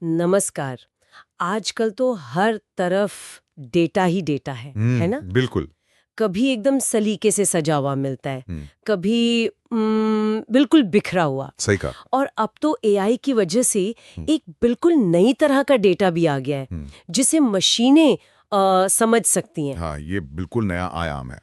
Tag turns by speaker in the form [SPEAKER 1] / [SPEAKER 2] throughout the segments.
[SPEAKER 1] नमस्कार। आजकल तो हर तरफ डेटा ही डेटा है ना?
[SPEAKER 2] बिल्कुल।
[SPEAKER 1] कभी एकदम सलीके से सजा हुआ मिलता है,
[SPEAKER 2] हम्म,
[SPEAKER 1] कभी बिल्कुल बिखरा हुआ।
[SPEAKER 2] सही कहा।
[SPEAKER 1] और अब तो एआई की वजह से
[SPEAKER 2] हम्म,
[SPEAKER 1] एक बिल्कुल नई तरह का डेटा भी आ गया है,
[SPEAKER 2] हम्म,
[SPEAKER 1] जिसे मशीनें समझ सकती हैं।
[SPEAKER 2] हाँ, ये बिल्कुल नया आयाम है।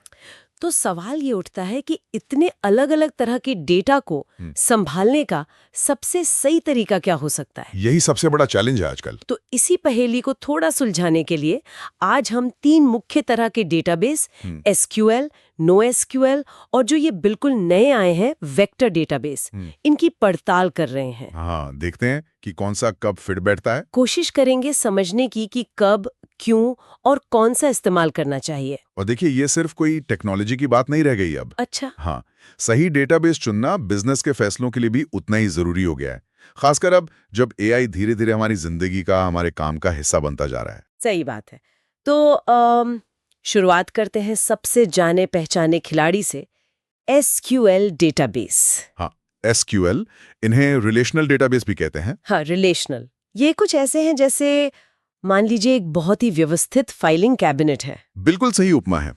[SPEAKER 1] तो सवाल ये उठता है कि इतने अलग-अलग तरह के डेटा को
[SPEAKER 2] हम्म,
[SPEAKER 1] संभालने का सबसे सही तरीका क्या हो सकता है?
[SPEAKER 2] यही सबसे बड़ा चैलेंज है आजकल।
[SPEAKER 1] तो इसी पहेली को थोड़ा सुलझाने के लिए आज हम 3 मुख्य तरह के डेटाबेस
[SPEAKER 2] हम्म,
[SPEAKER 1] एसक्यूएल, नो एसक्यूएल और जो ये बिल्कुल नए आए हैं वेक्टर डेटाबेस,
[SPEAKER 2] हम्म,
[SPEAKER 1] इनकी पड़ताल कर रहे हैं।
[SPEAKER 2] हाँ, देखते हैं कि कौन सा कब फिट बैठता है।
[SPEAKER 1] कोशिश करेंगे समझने की कि कब, क्यों और कौन सा इस्तेमाल करना चाहिए।
[SPEAKER 2] और देखिए, ये सिर्फ कोई टेक्नोलॉजी की बात नहीं रह गई अब।
[SPEAKER 1] अच्छा।
[SPEAKER 2] हाँ, सही डेटाबेस चुनना बिजनेस के फैसलों के लिए भी उतना ही जरूरी हो गया है। खासकर अब जब एआई धीरे धीरे हमारी जिंदगी का, हमारे काम का हिस्सा बनता जा रहा है।
[SPEAKER 1] सही बात है। तो शुरुआत करते हैं सबसे जाने पहचाने खिलाड़ी से, एसक्यूएल डेटाबेस।
[SPEAKER 2] हाँ, एसक्यूएल, इन्हें रिलेशनल डेटाबेस भी कहते हैं।
[SPEAKER 1] हाँ, रिलेशनल। ये कुछ ऐसे हैं जैसे मान लीजिए एक बहुत ही व्यवस्थित फाइलिंग कैबिनेट है।
[SPEAKER 2] बिल्कुल सही उपमा है,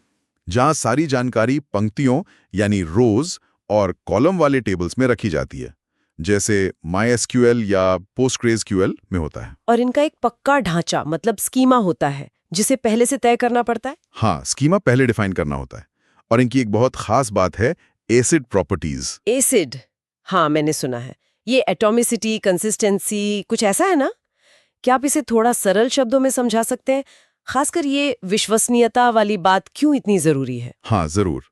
[SPEAKER 2] जहां सारी जानकारी पंक्तियों यानी रोज और कॉलम वाले टेबल्स में रखी जाती है, जैसे MySQL या PostgreSQL में होता है।
[SPEAKER 1] और इनका एक पक्का ढांचा मतलब स्कीमा होता है, जिसे पहले से तय करना पड़ता है।
[SPEAKER 2] हाँ, स्कीमा पहले डिफाइन करना होता है। और इनकी एक बहुत खास बात है, एसिड प्रॉपर्टीज।
[SPEAKER 1] एसिड। हाँ, मैंने सुना है। ये एटॉमिसिटी, कंसिस्टेंसी कुछ ऐसा है ना? क्या आप इसे थोड़ा सरल शब्दों में समझा सकते हैं? खासकर ये विश्वसनीयता वाली बात क्यों इतनी जरूरी है?
[SPEAKER 2] हाँ, जरूर।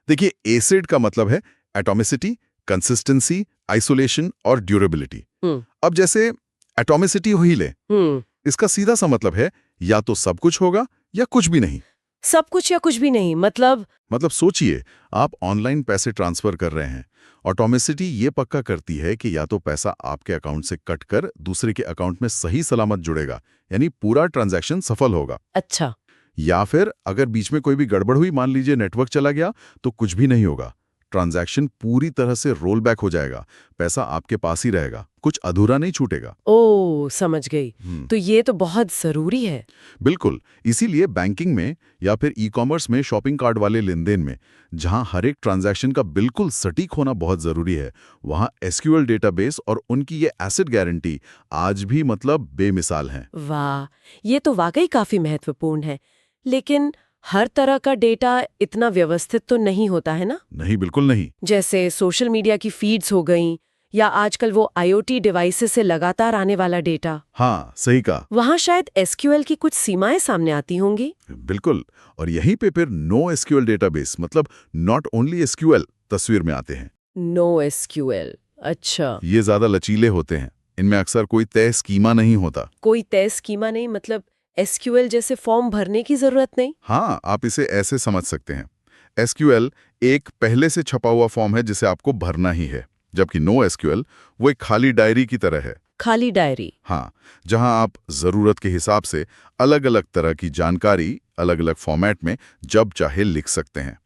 [SPEAKER 2] देखिए, एसिड का मतलब है एटॉमिसिटी, कंसिस्टेंसी, आइसोलेशन और ड्यूरेबिलिटी।
[SPEAKER 1] हम्म।
[SPEAKER 2] अब जैसे एटॉमिसिटी हो ही ले,
[SPEAKER 1] हम्म।
[SPEAKER 2] इसका सीधा सा मतलब है या तो सब कुछ होगा या कुछ भी नहीं।
[SPEAKER 1] सब कुछ या कुछ भी नहीं
[SPEAKER 2] मतलब सोचिए, आप ऑनलाइन पैसे ट्रांसफर कर रहे हैं। ऑटोमेसिटी ये पक्का करती है कि या तो पैसा आपके अकाउंट से कटकर दूसरे के अकाउंट में सही सलामत जुड़ेगा, यानी पूरा ट्रांजैक्शन सफल होगा।
[SPEAKER 1] अच्छा।
[SPEAKER 2] या फिर अगर बीच में कोई भी गड़बड़ हुई, मान लीजिए नेटवर्क चला गया, तो कुछ भी नहीं होगा। ट्रांजैक्शन पूरी तरह से रोल बैक हो जाएगा, पैसा आपके पास ही रहेगा, कुछ अधूरा नहीं छूटेगा।
[SPEAKER 1] ओ, समझ गई।
[SPEAKER 2] हम्म,
[SPEAKER 1] तो ये तो बहुत जरूरी है।
[SPEAKER 2] बिल्कुल। इसीलिए बैंकिंग में या फिर ई-कॉमर्स में, शॉपिंग कार्ड वाले लेनदेन में, जहां हर एक ट्रांजैक्शन का बिल्कुल सटीक होना बहुत जरूरी है, वहां एसक्यूएल डेटाबेस और उनकी ये एसिड गारंटी आज भी मतलब बेमिसाल हैं।
[SPEAKER 1] वाह, ये तो वाकई काफी महत्वपूर्ण है। लेकिन हर तरह का डेटा इतना व्यवस्थित तो नहीं होता है ना?
[SPEAKER 2] नहीं, बिल्कुल नहीं।
[SPEAKER 1] जैसे सोशल मीडिया की फीड्स हो गईं या आजकल वो आईओटी डिवाइसेस से लगातार आने वाला डेटा।
[SPEAKER 2] हाँ, सही कहा।
[SPEAKER 1] वहां शायद एसक्यूएल की कुछ सीमाएं सामने आती होंगी।
[SPEAKER 2] बिल्कुल। और यहीं पे फिर नो एसक्यूएल डेटाबेस, मतलब नॉट ओनली एसक्यूएल, तस्वीर में आते हैं।
[SPEAKER 1] No SQL. अच्छा।
[SPEAKER 2] ये ज्यादा लचीले होते हैं, इनमें अक्सर कोई तय स्कीमा नहीं होता।
[SPEAKER 1] कोई तय स्कीमा नहीं मतलब एसक्यूएल जैसे फॉर्म भरने की जरूरत नहीं?
[SPEAKER 2] हाँ, आप इसे ऐसे समझ सकते हैं। एसक्यूएल एक पहले से छपा हुआ फॉर्म है जिसे आपको भरना ही है, जबकि नो एसक्यूएल वो एक खाली डायरी की तरह है।
[SPEAKER 1] खाली डायरी।
[SPEAKER 2] हाँ, जहां आप जरूरत के हिसाब से अलग अलग तरह की जानकारी अलग अलग फॉर्मेट में जब चाहे लिख सकते हैं।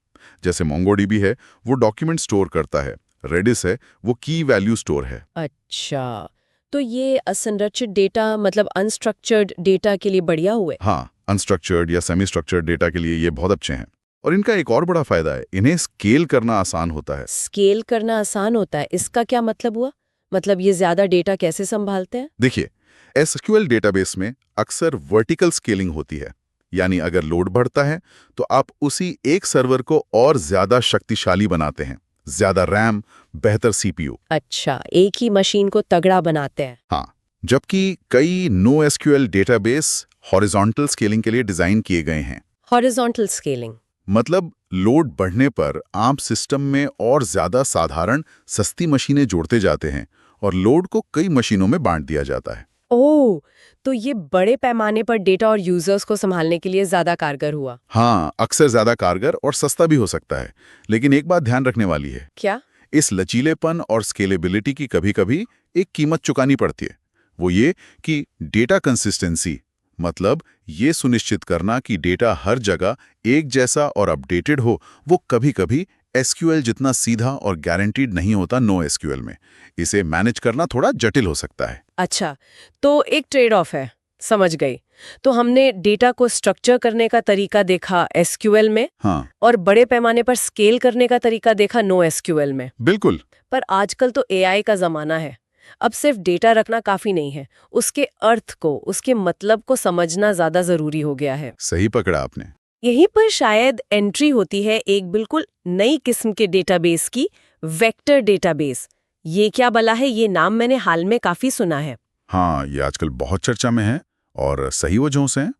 [SPEAKER 2] जैसे मोंगोडीबी है, वो डॉक्यूमेंट स्टोर करता है। रेडिस है, वो की वैल्यू स्टोर है।
[SPEAKER 1] अच्छा, तो ये असंरचित डेटा मतलब अनस्ट्रक्चर्ड डेटा के लिए बढ़िया हुए।
[SPEAKER 2] हाँ, अनस्ट्रक्चर्ड या सेमी स्ट्रक्चर्ड डेटा के लिए ये बहुत अच्छे हैं। और इनका एक और बड़ा फायदा है, इन्हें स्केल करना आसान होता है।
[SPEAKER 1] स्केल करना आसान होता है, इसका क्या मतलब हुआ? मतलब ये ज्यादा डेटा कैसे संभालते हैं?
[SPEAKER 2] देखिए, एसक्यूएल डेटाबेस में अक्सर वर्टिकल स्केलिंग होती है, यानी अगर लोड बढ़ता है तो आप उसी एक सर्वर को और ज्यादा शक्तिशाली बनाते हैं। ज्यादा रैम, बेहतर सीपीयू।
[SPEAKER 1] अच्छा, एक ही मशीन को तगड़ा बनाते हैं।
[SPEAKER 2] हाँ, जबकि कई no SQL database horizontal scaling के लिए डिजाइन किए गए हैं।
[SPEAKER 1] हॉरिजॉन्टल स्केलिंग
[SPEAKER 2] मतलब लोड बढ़ने पर आप सिस्टम में और ज्यादा साधारण सस्ती मशीनें जोड़ते जाते हैं और लोड को कई मशीनों में बांट दिया जाता है।
[SPEAKER 1] ओह, तो ये बड़े पैमाने पर डेटा और यूजर्स को संभालने के लिए ज्यादा कारगर हुआ।
[SPEAKER 2] हाँ, अक्सर ज्यादा कारगर और सस्ता भी हो सकता है। लेकिन एक बात ध्यान रखने वाली है,
[SPEAKER 1] क्या?
[SPEAKER 2] इस लचीलेपन और स्केलेबिलिटी की कभी-कभी एक कीमत चुकानी पड़ती है। वो ये कि डेटा कंसिस्टेंसी, मतलब ये सुनिश्चित करना कि डेटा हर जगह एक जैसा और अपडेटेड हो, वो कभी-कभी एसक्यूएल जितना सीधा और गारंटीड नहीं होता नो एसक्यूएल में। इसे मैनेज करना थोड़ा जटिल हो सकता है।
[SPEAKER 1] अच्छा, तो एक ट्रेड ऑफ है, समझ गई। तो हमने डेटा को स्ट्रक्चर करने का तरीका देखा एसक्यूएल में,
[SPEAKER 2] हाँ,
[SPEAKER 1] और बड़े पैमाने पर स्केल करने का तरीका देखा नो एसक्यूएल में।
[SPEAKER 2] बिल्कुल।
[SPEAKER 1] पर आजकल तो एआई का जमाना है। अब सिर्फ डेटा रखना काफी नहीं है, उसके अर्थ को, उसके मतलब को समझना ज्यादा जरूरी हो गया है।
[SPEAKER 2] सही पकड़ा आपने।
[SPEAKER 1] यहीं पर शायद एंट्री होती है एक बिल्कुल नई किस्म के डेटाबेस की, वेक्टर डेटाबेस। ये क्या भला है, ये नाम मैंने हाल में काफी सुना है।
[SPEAKER 2] हाँ, ये आजकल बहुत चर्चा में है और सही वजहों से है।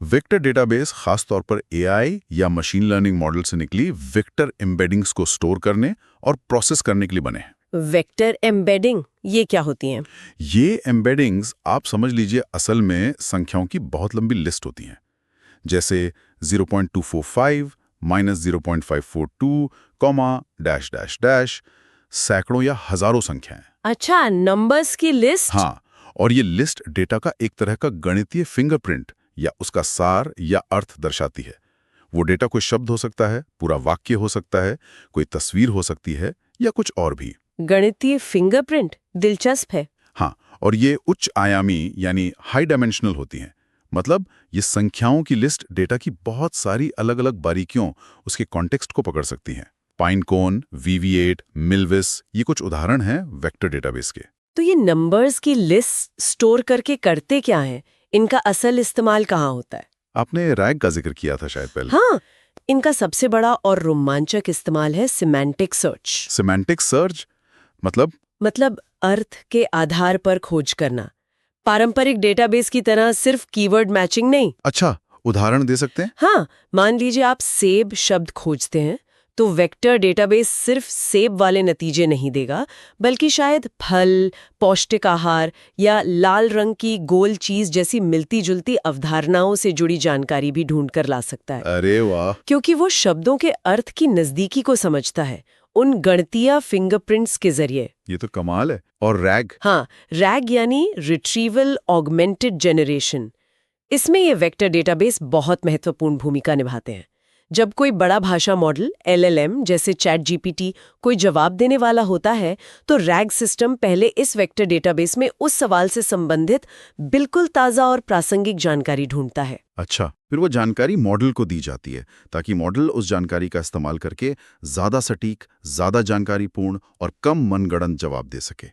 [SPEAKER 2] वेक्टर डेटाबेस खास तौर पर एआई या मशीन लर्निंग मॉडल से निकली वेक्टर एम्बेडिंग्स को स्टोर करने और प्रोसेस करने के लिए बने हैं।
[SPEAKER 1] वेक्टर एम्बेडिंग ये क्या होती हैं?
[SPEAKER 2] ये एम्बेडिंग्स आप समझ लीजिए असल में संख्याओं की बहुत लंबी लिस्ट होती हैं, जैसे 0.245 -0.542, डैश डैश डैश, सैकड़ों या हजारों संख्याएं।
[SPEAKER 1] अच्छा, नंबर्स की लिस्ट।
[SPEAKER 2] हाँ, और ये लिस्ट डेटा का एक तरह का गणितीय फिंगरप्रिंट या उसका सार या अर्थ दर्शाती है। वो डेटा कोई शब्द हो सकता है, पूरा वाक्य हो सकता है, कोई तस्वीर हो सकती है या कुछ और भी।
[SPEAKER 1] गणितीय फिंगरप्रिंट, दिलचस्प है।
[SPEAKER 2] हाँ, और ये उच्च आयामी यानी हाई डायमेंशनल होती हैं। मतलब ये संख्याओं की लिस्ट डेटा की बहुत सारी अलग-अलग बारीकियों, उसके कॉन्टेक्स्ट को पकड़ सकती हैं। पाइनकोन, VV8, मिलविस, ये कुछ उदाहरण हैं वेक्टर डेटाबेस के।
[SPEAKER 1] तो ये नंबर्स की लिस्ट स्टोर करके करते क्या हैं? इनका असल इस्तेमाल कहाँ होता है?
[SPEAKER 2] आपने रैग का जिक्र किया था शायद पहले।
[SPEAKER 1] हाँ, इनका सबसे बड़ा और रोमांचक इस्तेमाल है सिमेंटिक सर्च।
[SPEAKER 2] सिमेंटिक सर्च
[SPEAKER 1] मतलब अर्थ के आधार पर खोज करना। पारंपरिक डेटाबेस की तरह सिर्फ कीवर्ड मैचिंग नहीं।
[SPEAKER 2] अच्छा, उदाहरण दे सकते हैं?
[SPEAKER 1] हाँ, मान लीजिए आप सेब शब्द खोजते हैं, तो वेक्टर डेटाबेस सिर्फ सेब वाले नतीजे नहीं देगा, बल्कि शायद फल, पौष्टिक आहार या लाल रंग की गोल चीज जैसी मिलती-जुलती अवधारणाओं से जुड़ी जानकारी भी ढूंढ कर ला सकता है।
[SPEAKER 2] अरे वाह!
[SPEAKER 1] क्योंकि वो शब्दों के अर्थ की नजदीकी को समझता है, उन गणितीय फिंगरप्रिंट्स के जरिए।
[SPEAKER 2] ये तो कमाल है। और रैग?
[SPEAKER 1] हाँ, रैग यानी रिट्रीवल ऑगमेंटेड जनरेशन। इसमें ये वेक्टर डेटाबेस बहुत महत्वपूर्ण भूमिका निभाते हैं। जब कोई बड़ा भाषा मॉडल LLM जैसे चैट GPT कोई जवाब देने वाला होता है, तो रैग सिस्टम पहले इस वेक्टर डेटाबेस में उस सवाल से संबंधित बिल्कुल ताज़ा और प्रासंगिक जानकारी ढूंढता है।
[SPEAKER 2] अच्छा, फिर वो जानकारी मॉडल को दी जाती है ताकि मॉडल उस जानकारी का इस्तेमाल करके ज्यादा सटीक, ज्यादा जानकारीपूर्ण और कम मनगढ़ंत जवाब दे सके।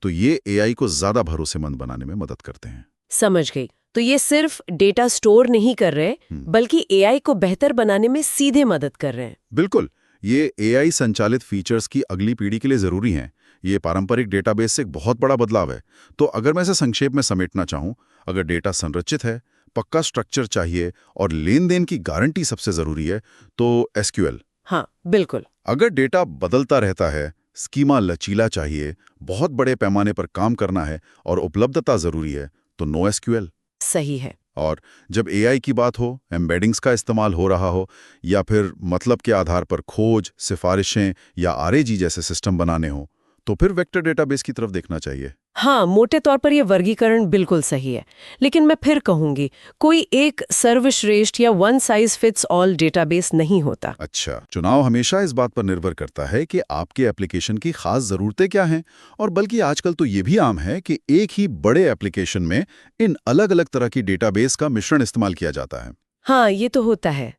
[SPEAKER 2] तो ये एआई को ज्यादा भरोसेमंद बनाने में मदद करते हैं।
[SPEAKER 1] समझ गई। तो ये सिर्फ डेटा स्टोर नहीं कर रहे, बल्कि एआई को बेहतर बनाने में सीधे मदद कर रहे हैं।
[SPEAKER 2] बिल्कुल, ये एआई संचालित फीचर्स की अगली पीढ़ी के लिए जरूरी हैं। ये पारंपरिक डेटाबेस से एक बहुत बड़ा बदलाव है। तो अगर मैं इसे संक्षेप में समेटना चाहूं, अगर डेटा संरचित है, पक्का स्ट्रक्चर चाहिए और लेन देन की गारंटी सबसे जरूरी है, तो एसक्यूएल।
[SPEAKER 1] हाँ, बिल्कुल।
[SPEAKER 2] अगर डेटा बदलता रहता है, स्कीमा लचीला चाहिए, बहुत बड़े पैमाने पर काम करना है और उपलब्धता जरूरी है, तो नो एसक्यूएल।
[SPEAKER 1] सही है।
[SPEAKER 2] और जब एआई की बात हो, एम्बेडिंग्स का इस्तेमाल हो रहा हो, या फिर मतलब के आधार पर खोज, सिफारिशें या आरएजी जैसे सिस्टम बनाने हो, तो फिर वेक्टर डेटाबेस की तरफ देखना चाहिए।
[SPEAKER 1] हाँ, मोटे तौर पर यह वर्गीकरण बिल्कुल सही है। लेकिन मैं फिर कहूंगी, कोई एक सर्वश्रेष्ठ या one size fits all database नहीं होता।
[SPEAKER 2] अच्छा, चुनाव हमेशा इस बात पर निर्भर करता है कि आपके एप्लीकेशन की खास जरूरतें क्या हैं, और बल्कि आजकल तो ये भी आम है कि एक ही बड़े एप्लीकेशन में इन अलग-अलग तरह की डेटाबेस का मिश्रण इस्तेमाल किया जाता है।
[SPEAKER 1] हाँ, ये तो होता है।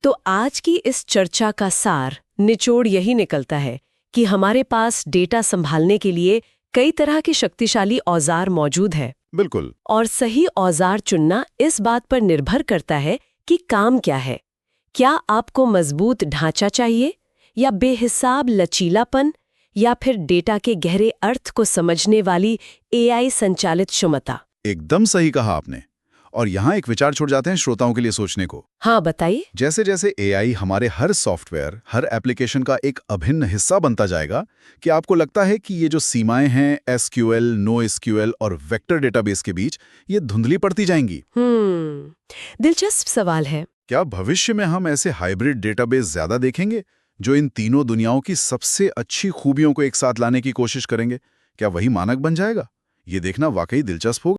[SPEAKER 1] तो आज की इस चर्चा का सार, निचोड़ यही निकलता है कि हमारे पास डेटा संभालने के लिए कई तरह के शक्तिशाली औजार मौजूद है।
[SPEAKER 2] बिल्कुल।
[SPEAKER 1] और सही औजार चुनना इस बात पर निर्भर करता है कि काम क्या है। क्या आपको मजबूत ढांचा चाहिए, या बेहिसाब लचीलापन, या फिर डेटा के गहरे अर्थ को समझने वाली एआई संचालित क्षमता?
[SPEAKER 2] एकदम सही कहा आपने। और यहाँ एक विचार छोड़ जाते हैं श्रोताओं के लिए सोचने को।
[SPEAKER 1] हाँ, बताइए।
[SPEAKER 2] जैसे जैसे एआई हमारे हर सॉफ्टवेयर, हर एप्लीकेशन का एक अभिन्न हिस्सा बनता जाएगा, कि आपको लगता है कि ये जो सीमाएं हैं एसक्यूएल, नो एसक्यूएल और वेक्टर डेटाबेस के बीच, ये धुंधली पड़ती जाएंगी?
[SPEAKER 1] दिलचस्प सवाल है।
[SPEAKER 2] क्या भविष्य में हम ऐसे हाइब्रिड डेटाबेस ज्यादा देखेंगे, जो इन तीनों दुनियाओं की सबसे अच्छी खूबियों को एक साथ लाने की कोशिश करेंगे? क्या वही मानक बन जाएगा? ये देखना वाकई दिलचस्प होगा।